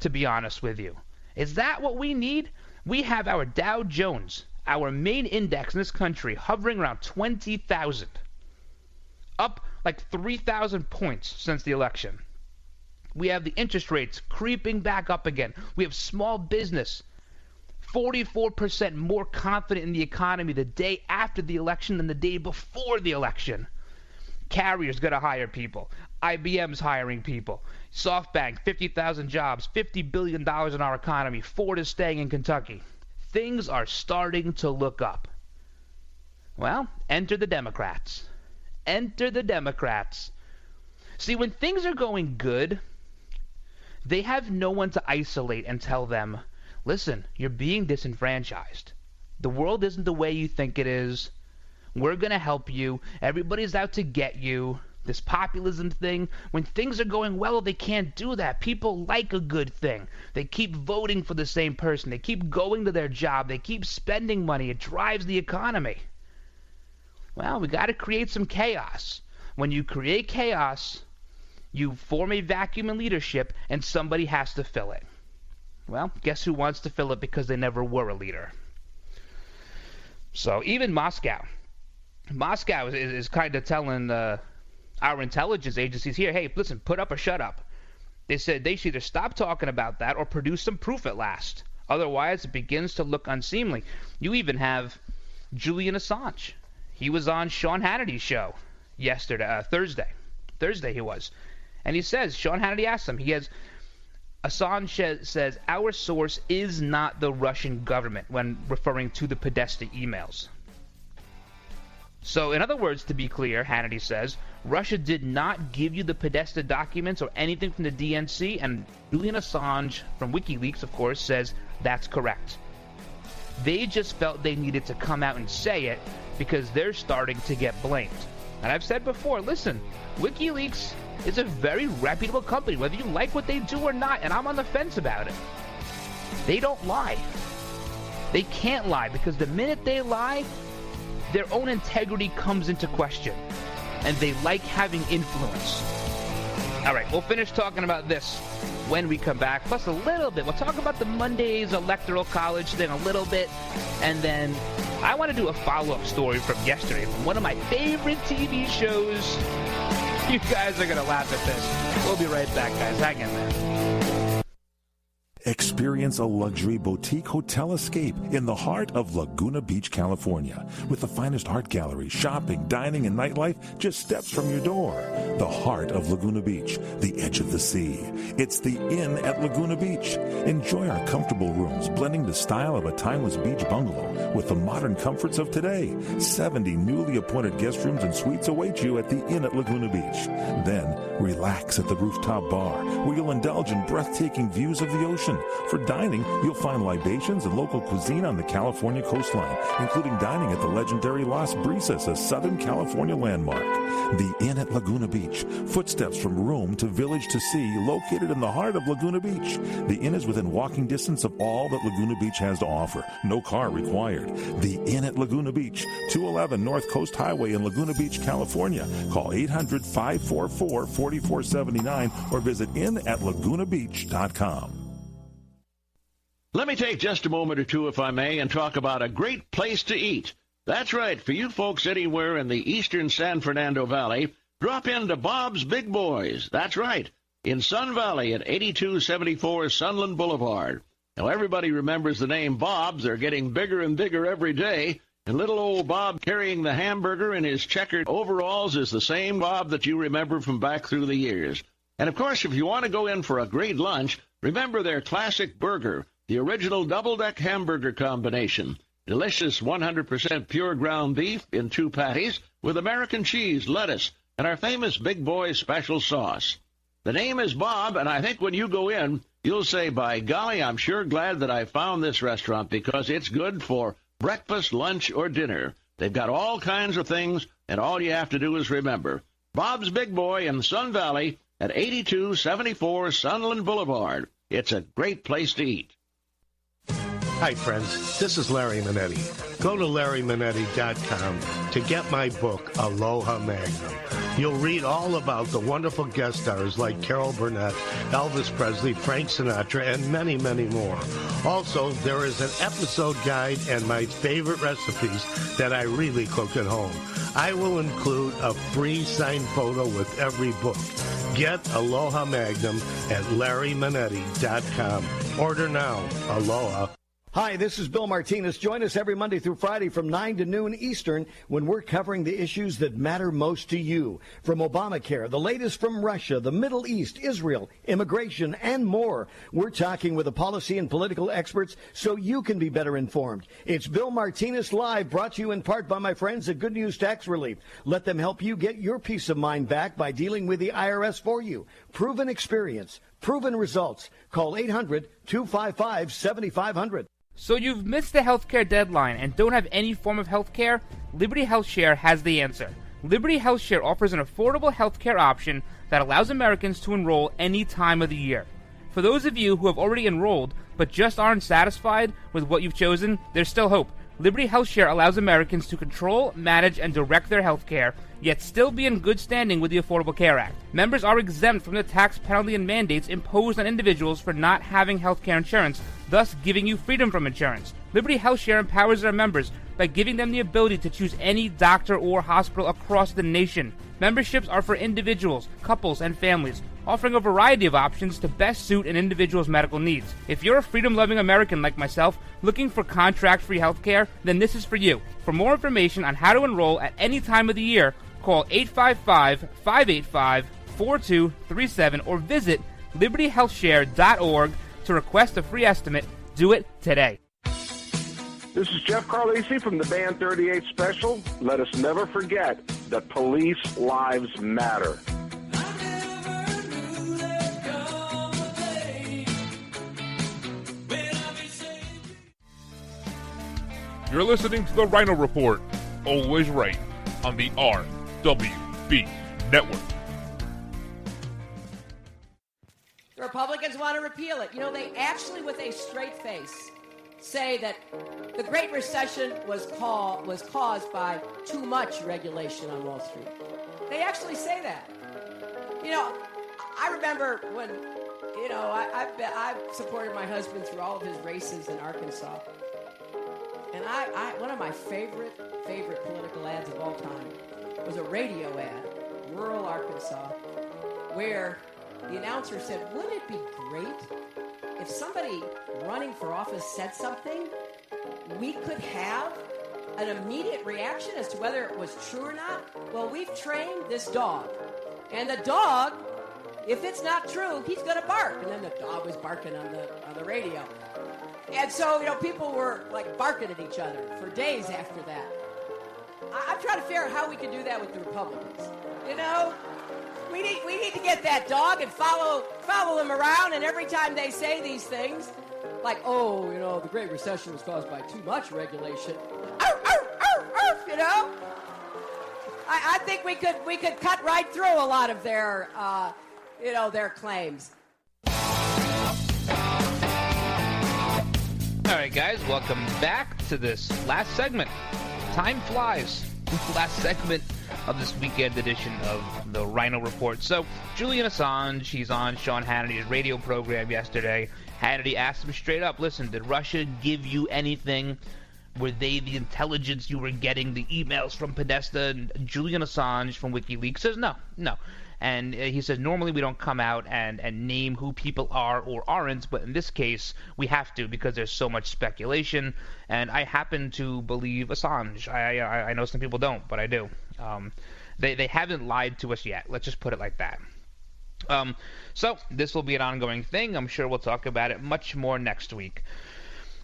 to be honest with you. Is that what we need? We have our Dow Jones, our main index in this country, hovering around 20,000. Up like 3,000 points since the election. We have the interest rates creeping back up again. We have small business 44% more confident in the economy the day after the election than the day before the election. Carrier's going to hire people. IBM's hiring people. SoftBank, 50,000 jobs, $50 billion in our economy. Ford is staying in Kentucky. Things are starting to look up. Well, enter the Democrats. Enter the Democrats. See, when things are going good, they have no one to isolate and tell them, listen, you're being disenfranchised. The world isn't the way you think it is. We're going to help you. Everybody's out to get you. This populism thing, when things are going well, they can't do that. People like a good thing. They keep voting for the same person. They keep going to their job. They keep spending money. It drives the economy. Well, we got to create some chaos. When you create chaos, you form a vacuum in leadership, and somebody has to fill it. Well, guess who wants to fill it because they never were a leader? So even Moscow is kind of telling our intelligence agencies here, hey, listen, put up or shut up. They said they should either stop talking about that or produce some proof at last. Otherwise, it begins to look unseemly. You even have Julian Assange. He was on Sean Hannity's show Thursday he was. And he says, Sean Hannity asked him, Assange says, our source is not the Russian government when referring to the Podesta emails. So, in other words, to be clear, Hannity says, Russia did not give you the Podesta documents or anything from the DNC, and Julian Assange from WikiLeaks, of course, says that's correct. They just felt they needed to come out and say it because they're starting to get blamed. And I've said before, listen, WikiLeaks is a very reputable company, whether you like what they do or not, and I'm on the fence about it. They don't lie. They can't lie, because the minute they lie, their own integrity comes into question, and they like having influence. All right, we'll finish talking about this when we come back, plus a little bit. We'll talk about the Monday's Electoral College thing a little bit, and then I want to do a follow-up story from yesterday, from one of my favorite TV shows. You guys are going to laugh at this. We'll be right back, guys. Hang in there.
Experience a luxury boutique hotel escape in the heart of Laguna Beach, California, with the finest art gallery, shopping, dining, and nightlife just steps from your door. The heart of Laguna Beach, the edge of the sea. It's the Inn at Laguna Beach. Enjoy our comfortable rooms, blending the style of a timeless beach bungalow with the modern comforts of today. 70 newly appointed guest rooms and suites await you at the Inn at Laguna Beach. Then, relax at the rooftop bar, where you'll indulge in breathtaking views of the ocean celebration. For dining, you'll find libations and local cuisine on the California coastline, including dining at the legendary Las Brisas, a Southern California landmark. The Inn at Laguna Beach. Footsteps from room to village to sea, located in the heart of Laguna Beach. The Inn is within walking distance of all that Laguna Beach has to offer. No car required. The Inn at Laguna Beach, 211 North Coast Highway in Laguna Beach, California. Call 800-544-4479 or visit inn@lagunabeach.com.
Let me take just a moment or two, if I may, and talk about a great place to eat. That's right. For you folks anywhere in the eastern San Fernando Valley, drop into Bob's Big Boys. That's right. In Sun Valley at 8274 Sunland Boulevard. Now, everybody remembers the name Bob's. They're getting bigger and bigger every day. And little old Bob carrying the hamburger in his checkered overalls is the same Bob that you remember from back through the years. And, of course, if you want to go in for a great lunch, remember their classic burger, the original double-deck hamburger combination. Delicious 100% pure ground beef in 2 patties with American cheese, lettuce, and our famous Big Boy special sauce. The name is Bob, and I think when you go in, you'll say, by golly, I'm sure glad that I found this restaurant because it's good for breakfast, lunch, or dinner. They've got all kinds of things, and all you have to do is remember. Bob's Big Boy in Sun Valley at 8274 Sunland Boulevard. It's a great place to eat.
Hi, friends. This is Larry Minetti. Go to LarryMinetti.com to get my book, Aloha Magnum. You'll read all about the wonderful guest stars like Carol Burnett, Elvis Presley, Frank Sinatra, and many, many more. Also, there is an episode guide and my favorite recipes that I really cook at home. I will include a free signed photo with every book. Get Aloha Magnum at LarryMinetti.com. Order now. Aloha.
Hi, this is Bill Martinez. Join us every Monday through Friday from 9 to noon Eastern when we're covering the issues that matter most to you. From Obamacare, the latest from Russia, the Middle East, Israel, immigration, and more. We're talking with the policy and political experts so you can be better informed. It's Bill Martinez Live, brought to you in part by my friends at Good News Tax Relief. Let them help you get your peace of mind back by dealing with the IRS for you. Proven experience, proven results. Call 800-255-7500.
So you've missed the healthcare deadline and don't have any form of healthcare? Liberty HealthShare has the answer. Liberty HealthShare offers an affordable healthcare option that allows Americans to enroll any time of the year. For those of you who have already enrolled but just aren't satisfied with what you've chosen, there's still hope. Liberty HealthShare allows Americans to control, manage, and direct their health care, yet still be in good standing with the Affordable Care Act. Members are exempt from the tax penalty and mandates imposed on individuals for not having health care insurance, thus giving you freedom from insurance. Liberty HealthShare empowers their members by giving them the ability to choose any doctor or hospital across the nation. Memberships are for individuals, couples, and families, offering a variety of options to best suit an individual's medical needs. If you're a freedom-loving American like myself, looking for contract-free health care, then this is for you. For more information on how to enroll at any time of the year, call 855-585-4237 or visit libertyhealthshare.org to request a free estimate. Do it today.
This is Jeff Carlisi from the Band 38 Special. Let us never forget that police lives matter.
You're listening to the Ryno Report, always right, on the RWB Network.
The Republicans want to repeal it. You know, they actually, with a straight face, say that the Great Recession was caused by too much regulation on Wall Street. They actually say that. You know, I remember when, you know, I've supported my husband through all of his races in Arkansas. And one of my favorite political ads of all time was a radio ad, rural Arkansas, where the announcer said, wouldn't it be great if somebody running for office said something, we could have an immediate reaction as to whether it was true or not? Well, we've trained this dog. And the dog, if it's not true, he's going to bark. And then the dog was barking on the radio. And so, you know, people were like barking at each other for days after that. I'm trying to figure out how we can do that with the Republicans. You know, We need to get that dog and follow them around, and every time they say these things, like, oh, the Great Recession was caused by too much regulation. I think we could cut right through a lot of their their claims.
All right, guys, welcome back to this last segment. Time flies. Last segment of this weekend edition of the Ryno Report. So, Julian Assange, he's on Sean Hannity's radio program yesterday. Hannity asked him straight up, listen, did Russia give you anything? Were they the intelligence you were getting, the emails from Podesta? And Julian Assange from WikiLeaks says no. And he says normally we don't come out and name who people are or aren't, but in this case we have to because there's so much speculation. And I happen to believe Assange. I know some people don't, but I do. They haven't lied to us yet. Let's just put it like that. So this will be an ongoing thing. I'm sure we'll talk about it much more next week.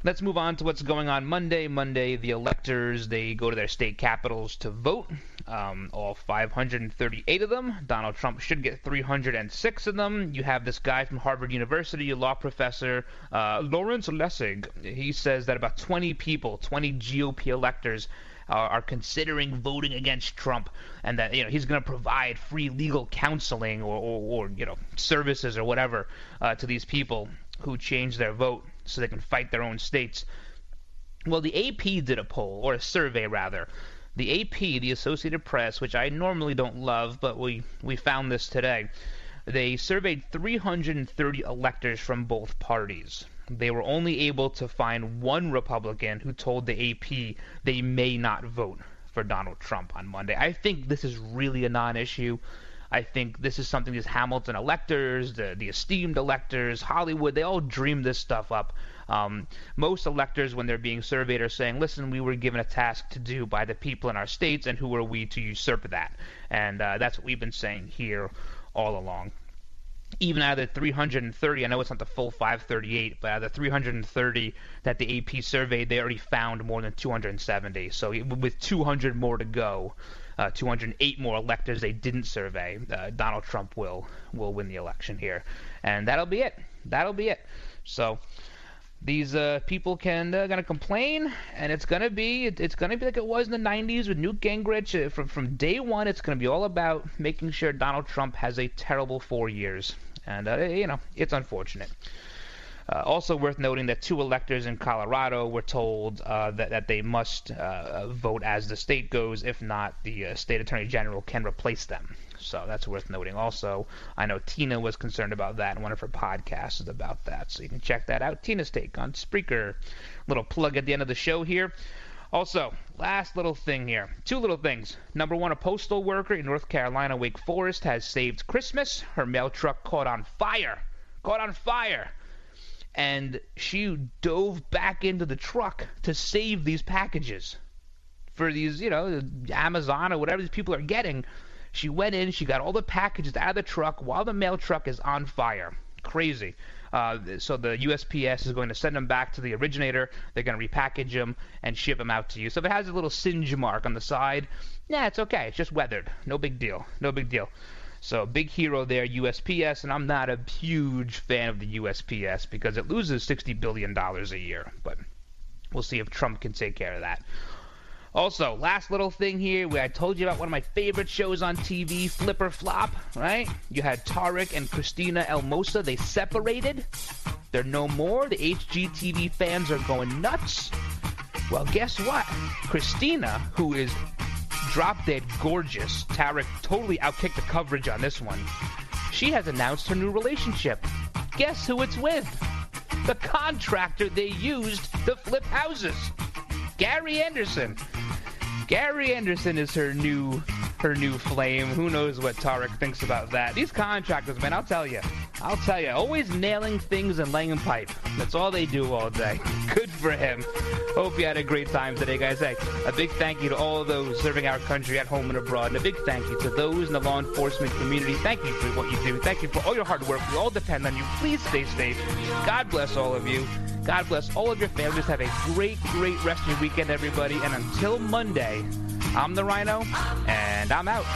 Let's move on to what's going on Monday. Monday, the electors, they go to their state capitals to vote. All 538 of them. Donald Trump should get 306 of them. You have this guy from Harvard University, a law professor, Lawrence Lessig. He says that about 20 GOP electors are considering voting against Trump, and that he's going to provide free legal counseling or services or whatever to these people who change their vote so they can fight their own states. Well, the AP did a poll, or a survey rather. The AP, the Associated Press, which I normally don't love, but we found this today. They surveyed 330 electors from both parties. They were only able to find one Republican who told the AP they may not vote for Donald Trump on Monday. I think this is really a non-issue. I think this is something these Hamilton electors, the esteemed electors, Hollywood, they all dream this stuff up. Most electors, when they're being surveyed, are saying, listen, we were given a task to do by the people in our states, and who are we to usurp that? And that's what we've been saying here all along. Even out of the 330, I know it's not the full 538, but out of the 330 that the AP surveyed, they already found more than 270. So with 200 more to go, 208 more electors they didn't survey, Donald Trump will win the election here. And that'll be it. So these people gonna complain, and it's gonna be like it was in the 90s with Newt Gingrich. From day one, it's gonna be all about making sure Donald Trump has a terrible 4 years, and it's unfortunate. Also worth noting that 2 electors in Colorado were told that they must vote as the state goes. If not, the state attorney general can replace them. So that's worth noting. Also, I know Tina was concerned about that in one of her podcasts about that. So you can check that out. Tina's take on Spreaker. Little plug at the end of the show here. Also, last little thing here. 2 little things. Number 1, a postal worker in North Carolina, Wake Forest, has saved Christmas. Her mail truck caught on fire. And she dove back into the truck to save these packages for these, Amazon or whatever these people are getting. She went in, she got all the packages out of the truck while the mail truck is on fire. Crazy. So the USPS is going to send them back to the originator. They're going to repackage them and ship them out to you. So if it has a little singe mark on the side, it's okay. It's just weathered. No big deal. So big hero there, USPS, and I'm not a huge fan of the USPS because it loses $60 billion a year. But we'll see if Trump can take care of that. Also, last little thing here, where I told you about one of my favorite shows on TV, Flip or Flop, right? You had Tariq and Christina Elmosa. They separated. They're no more. The HGTV fans are going nuts. Well, guess what? Christina, who is drop-dead gorgeous, Tariq totally outkicked the coverage on this one. She has announced her new relationship. Guess who it's with? The contractor they used to flip houses. Gary Anderson. Gary Anderson is her new flame. Who knows what Tariq thinks about that? These contractors, man, I'll tell you, always nailing things and laying pipe. That's all they do all day. Good for him. Hope you had a great time today, guys. Hey, a big thank you to all of those serving our country at home and abroad, and a big thank you to those in the law enforcement community. Thank you for what you do. Thank you for all your hard work. We all depend on you. Please stay safe. God bless all of you. God bless all of your families. Have a great rest of your weekend, everybody. And until Monday, I'm the Ryno, and I'm out.